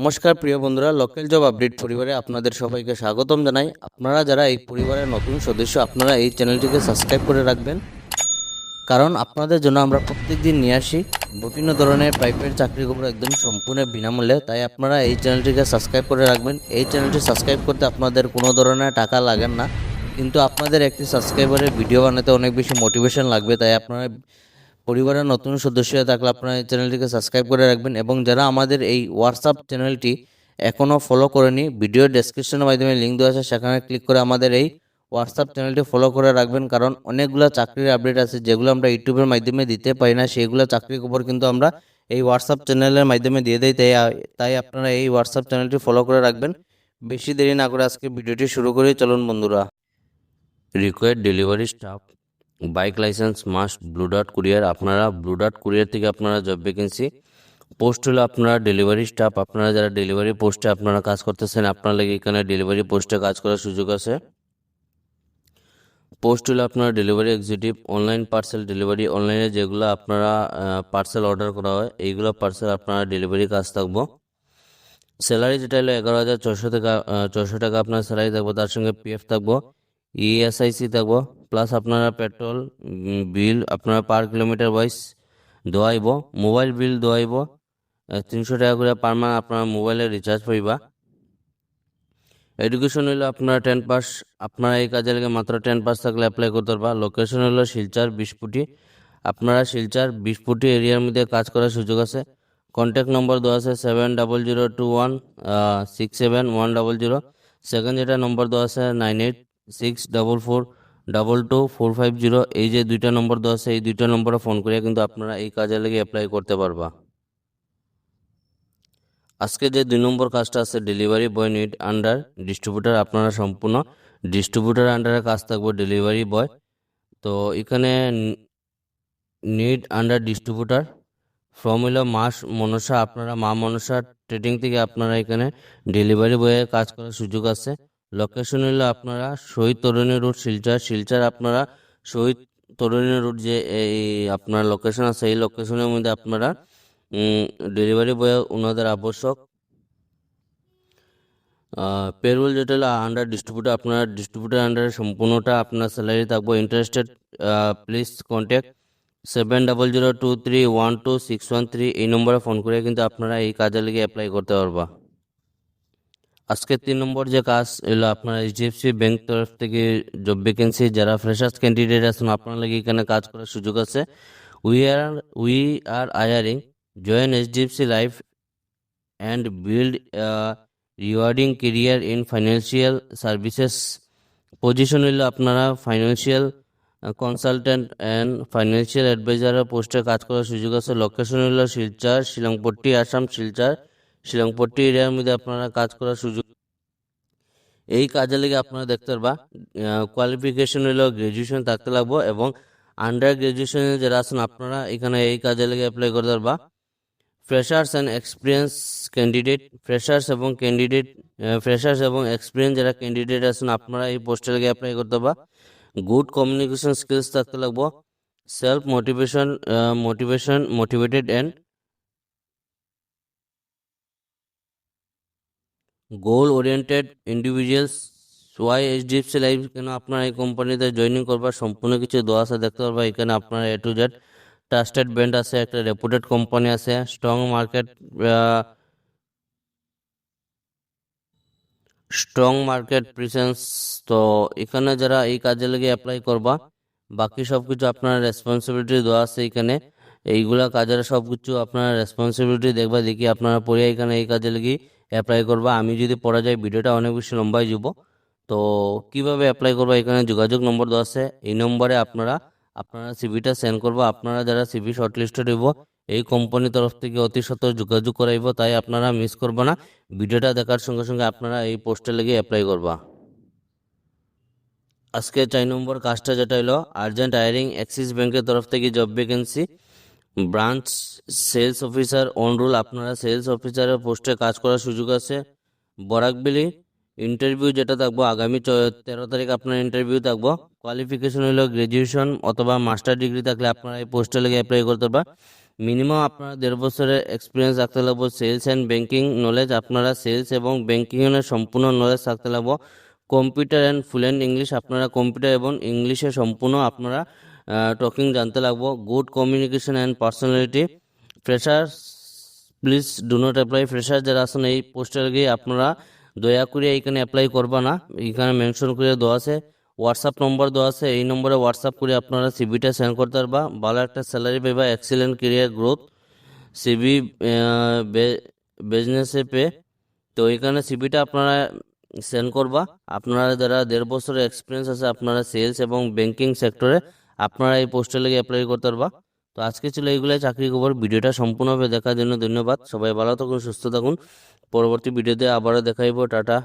নমস্কার প্রিয় বন্ধুরা, লোকাল জব আপডেট পরিবারে আপনাদের সবাইকে স্বাগতম জানাই। আপনারা যারা এই পরিবারের নতুন সদস্য, আপনারা এই চ্যানেলটিকে সাবস্ক্রাইব করে রাখবেন, কারণ আপনাদের জন্য আমরা প্রত্যেক দিন নিয়ে আসি বিভিন্ন ধরনের প্রাইভেট চাকরির খবর একদম সম্পূর্ণ বিনামূল্যে। তাই আপনারা এই চ্যানেলটিকে সাবস্ক্রাইব করে রাখবেন। এই চ্যানেলটি সাবস্ক্রাইব করতে আপনাদের কোনো ধরনের টাকা লাগে না, কিন্তু আপনাদের একটি সাবস্ক্রাইবারের ভিডিও বানাতে অনেক বেশি মোটিভেশন লাগবে। তাই আপনারা পরিবারের নতুন সদস্য হয়ে থাকলে আপনারা এই চ্যানেলটিকে সাবস্ক্রাইব করে রাখবেন, এবং যারা আমাদের এই হোয়াটসঅ্যাপ চ্যানেলটি এখনও ফলো করেনি, ভিডিও ডেসক্রিপশনের মাধ্যমে লিঙ্ক দেওয়া আছে, সেখানে ক্লিক করে আমাদের এই হোয়াটসঅ্যাপ চ্যানেলটি ফলো করে রাখবেন। কারণ অনেকগুলো চাকরির আপডেট আছে যেগুলো আমরা ইউটিউবের মাধ্যমে দিতে পারি না, সেইগুলো চাকরির খবর কিন্তু আমরা এই হোয়াটসঅ্যাপ চ্যানেলের মাধ্যমে দিয়ে দিই। তাই আপনারা এই হোয়াটসঅ্যাপ চ্যানেলটি ফলো করে রাখবেন। বেশি দেরি না করে আজকে ভিডিওটি শুরু করি, চলুন বন্ধুরা। Required delivery staff, bike licence must, blue dot courier. আপনারা ব্লু ডট কুরিয়ার থেকে আপনারা জব ভ্যাকেন্সি পোস্ট হলো আপনারা ডেলিভারি স্টাফ। আপনারা যারা ডেলিভারি পোস্টে আপনারা কাজ করতেছেন, আপনার লাগে এখানে ডেলিভারি পোস্টে কাজ করার সুযোগ আছে। পোস্ট হলো আপনারা delivery executive, online parcel delivery. অনলাইনে যেগুলো আপনারা পার্সেল অর্ডার করা হয়, এইগুলো পার্সেল আপনারা ডেলিভারি কাজ থাকবো। স্যালারি যেটা হলো 11,400 টাকা আপনার স্যালারি থাকবো, তার সঙ্গে পিএফ থাকবো, ইএসআইসি থাকবো, প্লাস আপনারা পেট্রোল বিল আপনারা পার কিলোমিটার ওয়াইজ দেওয়াইব, মোবাইল বিল দেওয়াইব 300 টাকা করে পার মান্থ আপনারা মোবাইলে রিচার্জ পাইবা। এডুকেশন হইলো আপনারা 10 পাস, আপনারা এই কাজে লাগে মাত্র 10 পাস থাকলে অ্যাপ্লাই করতে পারবা। লোকেশন হলো শিলচর 20 ফুটি, আপনারা শিলচর 20 ফুটি এরিয়ার মধ্যে কাজ করার সুযোগ আছে। কন্ট্যাক্ট নম্বর দেওয়া আছে 7002167100। সেকেন্ড যেটা নম্বর দেওয়া আছে 9864422450। এই যে দুইটা নম্বর দেওয়া আছে, এই দুইটা নম্বরে ফোন করে কিন্তু আপনারা এই কাজে লেগে অ্যাপ্লাই করতে পারবা। আজকে যে 2 নম্বর কাজটা আছে delivery boy need under distributor, আপনারা সম্পূর্ণ ডিস্ট্রিবিউটার আন্ডারে কাজ থাকবো ডেলিভারি বয়। তো এখানে নিড আন্ডার ডিস্ট্রিবিউটার ফ্রম হলো মনসা, আপনারা মা মনসা ট্রেডিং থেকে আপনারা এখানে ডেলিভারি বয়ে কাজ করার সুযোগ আছে। লোকেশন হলো আপনারা শহীদ তরুণী রোড শিলচর আপনারা শহীদ তরুণী রোড যে এই আপনার লোকেশন আছে, এই লোকেশনের মধ্যে আপনারা ডেলিভারি বয় ওনাদের আবশ্যক। পেরোল যেটা হলো আন্ডার ডিস্ট্রিবিউটার, আপনার ডিস্ট্রিবিউটার আন্ডারে সম্পূর্ণটা আপনার স্যালারি থাকবো। Interested please contact 7002312613। এই নম্বরে ফোন করে কিন্তু আপনারা এই কাজের লেগে অ্যাপ্লাই করতে পারবা। আজকে 3 নম্বর যে কাজ এলো আপনার এইচডিএফসি ব্যাংক তরফ থেকে জব ভ্যাকেন্সি, যারা ফ্রেশার্স ক্যান্ডিডেট আছেন আপনার লাগে এখানে কাজ করার সুযোগ আছে। We are hiring, join HDFC life and build rewarding career in financial services. Position হইলো আপনারা ফাইন্যান্সিয়াল কনসালটেন্ট অ্যান্ড ফাইন্যান্সিয়াল অ্যাডভাইজারের পোস্টে কাজ করার সুযোগ আছে। লোকেশন হইলো শিলচর শিলংপট্টি আসাম, শিলচর শিলংপট্টি এরিয়ার মধ্যে আপনারা কাজ করার সুযোগ। এই কাজে লেগে আপনারা দেখতে পারবা কোয়ালিফিকেশন হইলো গ্রাজুয়েশন থাকতে লাগবো, এবং আন্ডার গ্রাজুয়েশনে যারা আছেন আপনারা এখানে এই কাজে লেগে অ্যাপ্লাই করতে পারবা। Freshers and experience candidate, freshers এবং এক্সপিরিয়েন্স যারা ক্যান্ডিডেট আছেন আপনারা এই পোস্টে লেগে অ্যাপ্লাই করতে পারবা। গুড কমিউনিকেশন স্কিলস থাকতে লাগবো। Self motivated and goal oriented individuals. Why HDFC life কেন আপনারা এই কোম্পানিতে জয়েনিং করবার সম্পূর্ণ কিছু দেওয়া আছে দেখতে পারবা। এখানে আপনারা A to Z trusted brand আছে, একটা রেপুটেড কোম্পানি আছে, স্ট্রং মার্কেট প্রেজেন্স। তো এখানে যারা এই কাজে লেগে অ্যাপ্লাই করবা, বাকি সব কিছু আপনার রেসপন্সিবিলিটি দেওয়া আছে এখানে। এইগুলা কাজের সব কিছু আপনার রেসপন্সিবিলিটি দেখবা, দেখি আপনারা পড়ে এখানে এই কাজে লেগে অ্যাপ্লাই করবা। আমি যদি পড়া যায় ভিডিওটা অনেক বেশি লম্বাই যাব। তো কিভাবে অ্যাপ্লাই করবা, এখানে যোগাযোগ নম্বর দেওয়া আছে, এই নম্বরে আপনারা সিভিটা সেন্ড করবা। আপনারা যারা সিভি শর্টলিস্টেড হইব, এই কোম্পানির তরফ থেকে অতি সত্বর যোগাযোগ করাইব, তাই আপনারা মিস করবা না। ভিডিওটা দেখার সঙ্গে সঙ্গে আপনারা এই পোস্টে লেগে অ্যাপ্লাই করবা। আজকে 4 নম্বর কাজটা যেটা হলো আর্জেন্ট হায়ারিং, অ্যাক্সিস ব্যাংকের তরফ থেকে job vacancy, branch sales officer on roll. আপনারা সেলস অফিসারের পোস্টে কাজ করার সুযোগ আছে। বরাকবেলি ইন্টারভিউ যেটা থাকবো আগামী 13 তারিখ আপনার ইন্টারভিউ থাকবো। কোয়ালিফিকেশন হলো গ্রাজুয়েশন অথবা মাস্টার ডিগ্রি থাকলে আপনারা এই পোস্টে লেগে অ্যাপ্লাই করতে পারবা। মিনিমাম আপনারা 1.5 বছরের এক্সপিরিয়েন্স থাকতে লাগবে। সেলস অ্যান্ড ব্যাংকিং নলেজ, আপনারা সেলস এবং ব্যাংকিংয়ের সম্পূর্ণ নলেজ থাকতে লাগবে। কম্পিউটার অ্যান্ড ফ্লুয়েন্ট ইংলিশ, আপনারা কম্পিউটার এবং ইংলিশে সম্পূর্ণ আপনারা টকিং জানতে লাগবো। Good communication and personality. Fresher please do not apply. Fresher যারা আছেন এই পোস্টের গিয়ে আপনারা দয়া করে এইখানে অ্যাপ্লাই করবা না, এখানে মেনশন করে দেওয়া আছে। হোয়াটসঅ্যাপ নম্বর দেওয়া আছে, এই নম্বরে হোয়াটসঅ্যাপ করে আপনারা সিভিটা সেন্ড করতে পারবা। ভালো একটা স্যালারি পাইবা, এক্সিলেন্ট কেরিয়ার গ্রোথ, সিভি বিজনেসে পে। তো এখানে সিভিটা আপনারা সেন্ড করবা। আপনারা যারা 1.5 বছরের এক্সপিরিয়েন্স আছে আপনারা সেলস এবং ব্যাংকিং সেক্টরে, আপনারা এই পোস্টে লেগে অ্যাপ্লাই করতে পারবা। তো আজকে ছিল এইগুলাই চাকরি খবর। ভিডিওটা সম্পূর্ণভাবে দেখার জন্য ধন্যবাদ। সবাই ভালো থাকুন, সুস্থ থাকুন। পরবর্তী ভিডিওতে আবারও দেখাইব। টাটা।